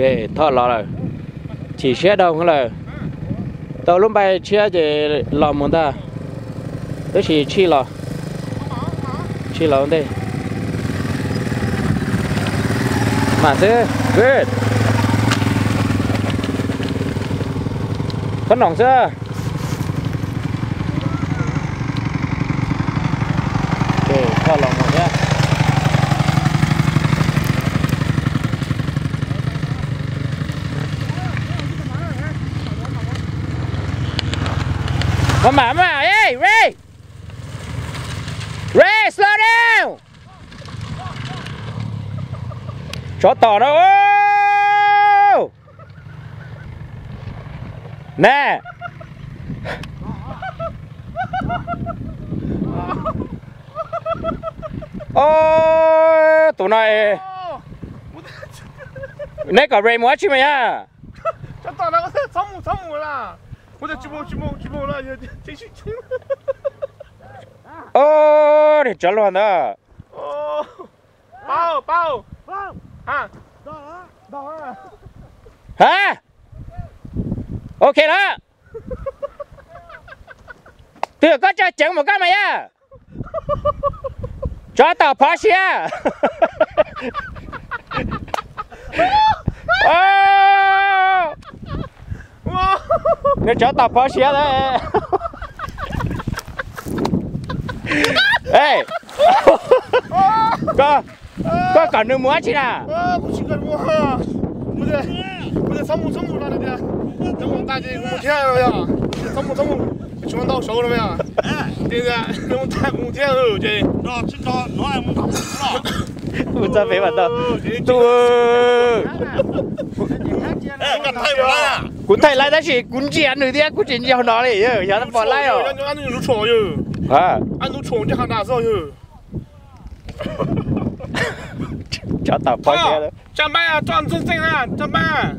cái thọ lò rồi chỉ xe đâu không là tàu lúc bay xe thì lò muốn ta đó chỉ chi lò đây mà thế good con nòng chưa ok thọ lò một nhá mà hey Ray slow down chó tỏ đâu nè tụi này nè cả Ray mua chứ mày à chó tỏ đâu có sống mù là我在直播了，真是冲！哦，你真乱的。哦，包啊，到了。啊 ？OK 了。对，刚才讲我干嘛呀？抓到螃蟹。哦。哇！你找打螃蟹嘞？哎，哥搞你摸去了？不去搞摸，不是草木那里的，等我大姐木天了呀，草木，全部到手了没有？对的，我太木天了，这，那今朝哪还木打木了？我这没玩到，quân thầy lại đó chỉ quân chén rồi đấy, quân chén nhiều nó này, giờ nó bỏ lại rồi. Anh nuôi chuồng rồi. À. Anh nuôi chuồng chứ hàng nào rồi. Cho tao bỏ xe đó. Chăm bay à, chọn chân xanh à, chăm bay à.